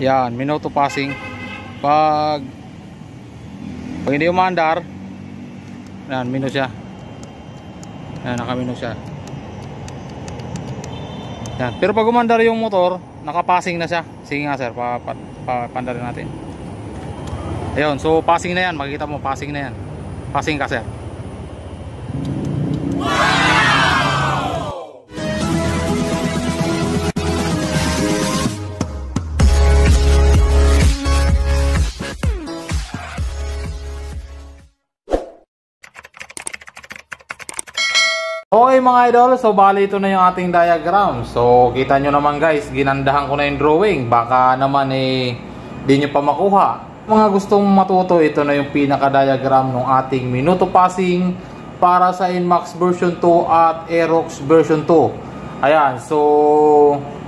Yan, minuto passing. Pag hindi umaandar, yan, minus siya. Yan, naka-minus siya. Yan. Pero pag umandar yung motor, naka-passing na siya. Sige nga sir, pandarin natin. Ayun, so passing na yan. Makikita mo, passing na yan. Passing ka sir. Okay mga idol, so bali ito na yung ating diagram. So kita nyo naman guys, ginandahan ko na yung drawing. Baka naman di nyo pa makuha. Mga gustong matuto, ito na yung pinaka diagram ng ating minuto passing para sa Inmax version 2 at Aerox version 2. Ayan, so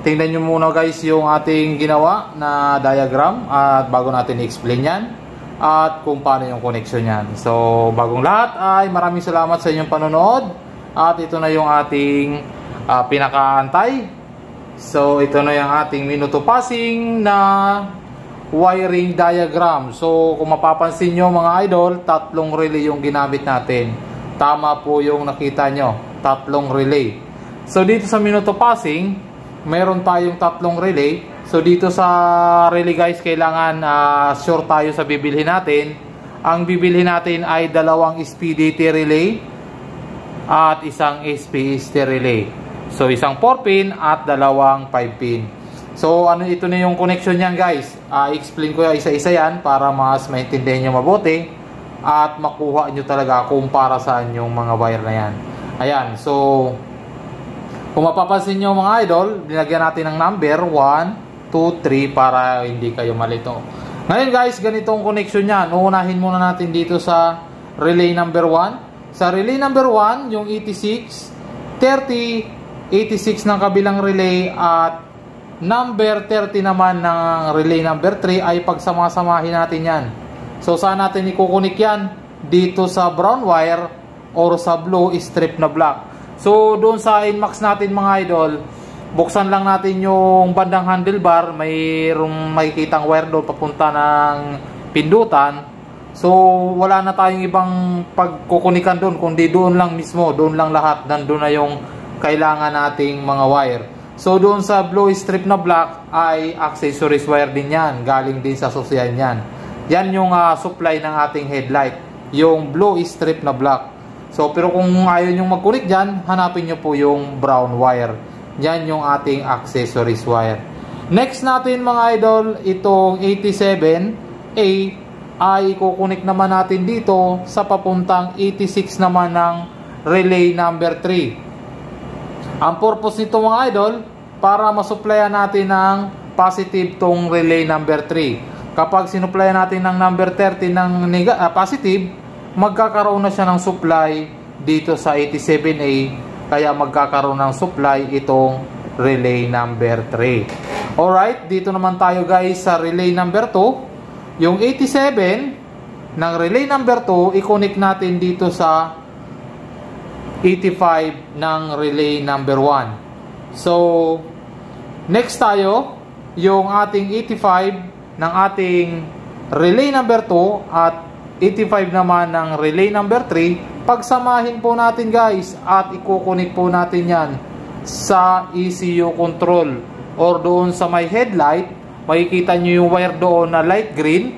tingnan nyo muna guys yung ating ginawa na diagram at bago natin i-explain yan at kung paano yung connection yan. So bagong lahat ay maraming salamat sa inyong panonood. At ito na yung ating pinakaantay. So ito na yung ating minuto passing na wiring diagram. So kung mapapansin nyo mga idol, tatlong relay yung ginamit natin. Tama po yung nakita nyo, tatlong relay. So dito sa minuto passing, meron tayong tatlong relay. So dito sa relay guys, kailangan sure tayo sa bibilhin natin. Ang bibilhin natin ay dalawang SPDT relay at isang SPST relay. So isang 4-pin at dalawang 5-pin. So ano, ito na yung connection niyan guys. I-explain ko isa-isa yan para mas maintindihan nyo mabuti at makuha nyo talaga kung para saan yung mga wire na yan. Ayan, so kung mapapansin nyo mga idol, dinagyan natin ng number 1, 2, 3 para hindi kayo malito. Ngayon guys, ganitong connection yan. Uunahin muna natin dito sa relay number 1. Sa relay number 1, yung 86, 30, 86 ng kabilang relay at number 30 naman ng relay number 3 ay pagsamasamahin natin yan. So saan natin ikukunik yan? Dito sa brown wire or sa blue strip na black. So doon sa Inmax natin mga idol, buksan lang natin yung bandang handlebar, mayroong makikitang wire doon papunta ng pindutan. So wala na tayong ibang pagkukunikan doon, kundi doon lang mismo, doon lang lahat, nandun na yung kailangan nating mga wire. So doon sa blue strip na black ay accessories wire din yan, galing din sa sosyan yan. Yan yung supply ng ating headlight, yung blue strip na black. So pero kung ayaw nyo magkunik dyan, hanapin nyo po yung brown wire. Yan yung ating accessories wire. Next natin mga idol, itong 87A ay kukunik naman natin dito sa papuntang 86 naman ng relay number 3. Ang purpose nito mga idol, para masupplyan natin ng positive tong relay number 3. Kapag sinupplyan natin ng number 30 ng positive, magkakaroon na siya ng supply dito sa 87A, kaya magkakaroon ng supply itong relay number 3. Alright, dito naman tayo guys sa relay number 2. Yung 87 ng relay number 2, i-connect natin dito sa 85 ng relay number 1. So, next tayo, yung ating 85 ng ating relay number 2 at 85 naman ng relay number 3, pagsamahin po natin guys at i-connect po natin yan sa ECU control or doon sa may headlight. Makikita nyo yung wire doon na light green.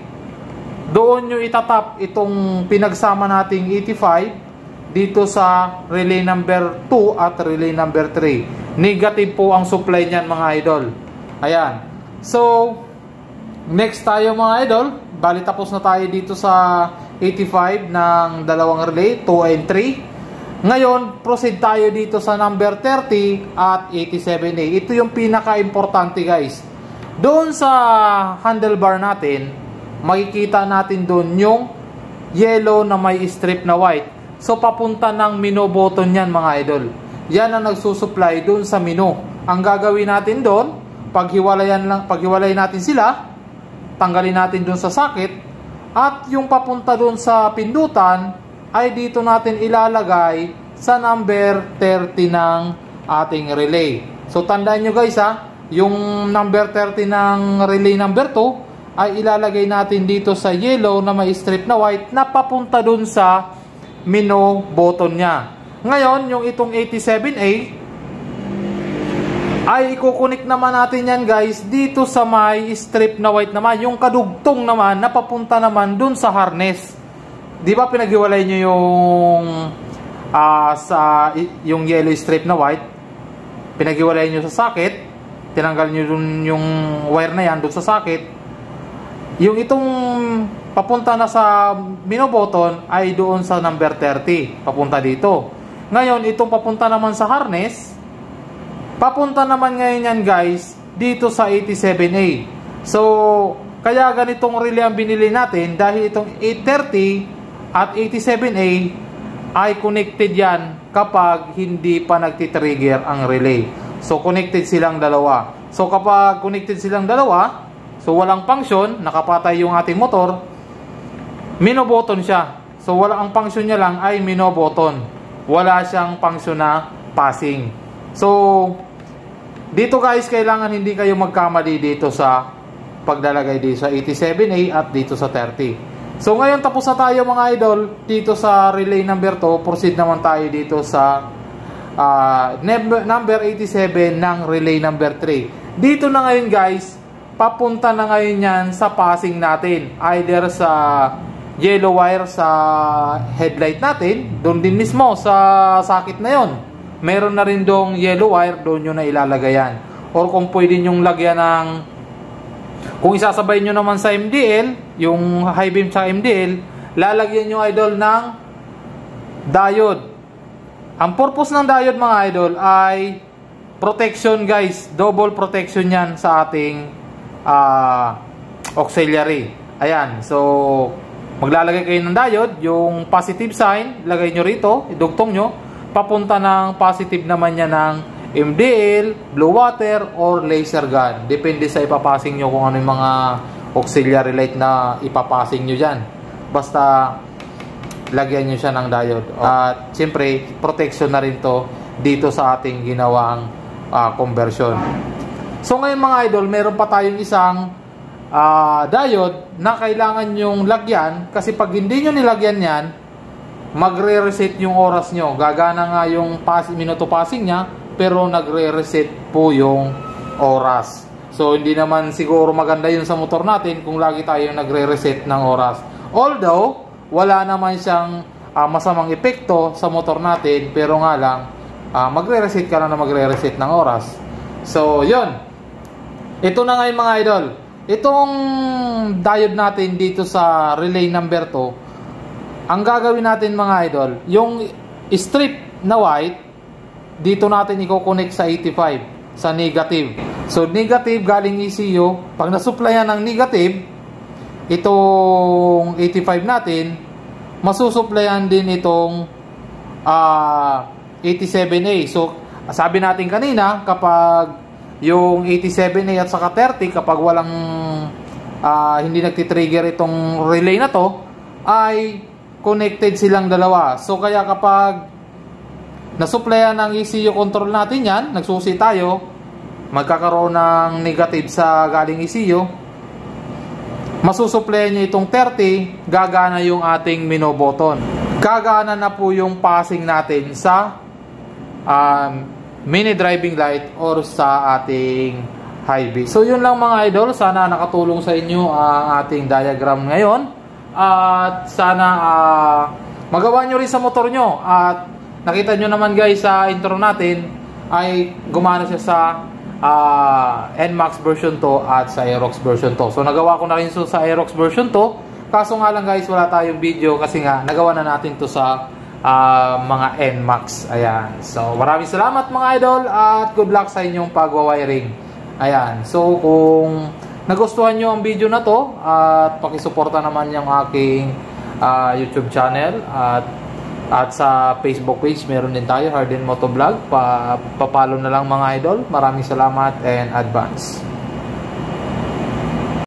Doon nyo itatap itong pinagsama nating 85 dito sa relay number 2 at relay number 3. Negative po ang supply niyan mga idol. Ayan. So, next tayo mga idol. Bali tapos na tayo dito sa 85 ng dalawang relay, 2 and 3. Ngayon, proceed tayo dito sa number 30 at 87A. Ito yung pinaka-importante guys. Doon sa handlebar natin, makikita natin doon yung yellow na may strip na white. So papunta ng menu button yan mga idol. Yan ang nagsusupply doon sa menu. Ang gagawin natin doon, paghiwalay natin sila, tanggalin natin doon sa socket, at yung papunta doon sa pindutan ay dito natin ilalagay sa number 30 ng ating relay. So tandaan nyo guys yung number 30 ng relay number 2 ay ilalagay natin dito sa yellow na may strip na white na papunta dun sa mino button niya. Ngayon, yung itong 87A ay ikukunik naman natin yan guys dito sa may strip na white naman, yung kadugtong naman na papunta naman dun sa harness. Di ba pinaghiwalay nyo yung yellow strip na white, pinaghiwalay nyo sa socket, tinanggal nyo dun yung wire na yan dun sa socket. Yung itong papunta na sa mino button ay doon sa number 30, papunta dito. Ngayon, itong papunta naman sa harness, papunta naman ngayon yan guys dito sa 87A. So kaya ganitong relay ang binili natin dahil itong 830 at 87A ay connected yan kapag hindi pa nagtitrigger ang relay. So connected silang dalawa. So kapag connected silang dalawa, so walang function, nakapatay yung ating motor, mino button siya. So ang function niya lang ay mino button. Wala siyang function na passing. So, dito guys, kailangan hindi kayo magkamali dito sa paglalagay dito sa 87A at dito sa 30. So, ngayon tapos na tayo mga idol dito sa relay number 2. Proceed naman tayo dito sa number 87 ng relay number 3. Dito na ngayon guys, papunta na ngayon yan sa passing natin. Either sa yellow wire sa headlight natin, doon din mismo sa socket na yon. Meron na rin dong yellow wire, doon nyo na ilalagay yan. Or kung pwede nyong lagyan ng, kung isasabay nyo naman sa MDL, yung high beam sa MDL, lalagyan nyo idol ng diode. Ang purpose ng diode mga idol ay protection guys, double protection yan sa ating auxiliary. Ayan, so maglalagay kayo ng diode, yung positive sign, lagay nyo rito, idugtong nyo, papunta ng positive naman niya ng MDL, blue water, or laser gun. Depende sa ipapasing nyo kung ano yung mga auxiliary light na ipapasing nyo dyan. Basta lagyan nyo siya ng diode. At siyempre, protection na rin to dito sa ating ginawang conversion. So ngayon mga idol, meron pa tayong isang diode na kailangan nyong lagyan. Kasi pag hindi nyo nilagyan yan, magre-reset yung oras nyo. Gagana nga yung minuto passing nya, pero nagre-reset po yung oras. So hindi naman siguro maganda yun sa motor natin kung lagi tayo nagre-reset ng oras. Although wala naman siyang masamang epekto sa motor natin, pero nga lang magre-reset ka lang na magre-reset ng oras. So yun, ito na ngayon mga idol, itong diode natin dito sa relay number 2. Ang gagawin natin mga idol, yung strip na white, dito natin i-connect sa 85, sa negative. So negative galing ECU, pag nasupplyan ng negative, itong 85 natin, masusupplyan din itong 87A. So sabi natin kanina, kapag yung 87A at saka 30, kapag walang hindi nagtitrigger itong relay na to, ay connected silang dalawa. So kaya kapag nasupplyan ng ECU control natin yan, nagsusi tayo, magkakaroon ng negative sa galing ECU, masusupplyan nyo itong 30, gagana yung ating mino button. Gagana na po yung passing natin sa mini driving light or sa ating high beam. So yun lang mga idol, sana nakatulong sa inyo ang ating diagram ngayon. At sana magawa nyo rin sa motor nyo. At nakita nyo naman guys sa intro natin ay gumana siya sa NMAX version 2 at sa Aerox version 2. So nagawa ko na rin sa Aerox version 2. Kaso nga lang guys, wala tayong video kasi nga nagawa na natin to sa mga NMAX. Ayan. So maraming salamat mga idol at good luck sa inyong pagwa-wiring. Ayan. So kung nagustuhan nyo ang video na to at pakisuporta naman yung aking YouTube channel at sa Facebook page meron din tayo, Harden Motovlog. Papalo na lang mga idol. Maraming salamat and advance.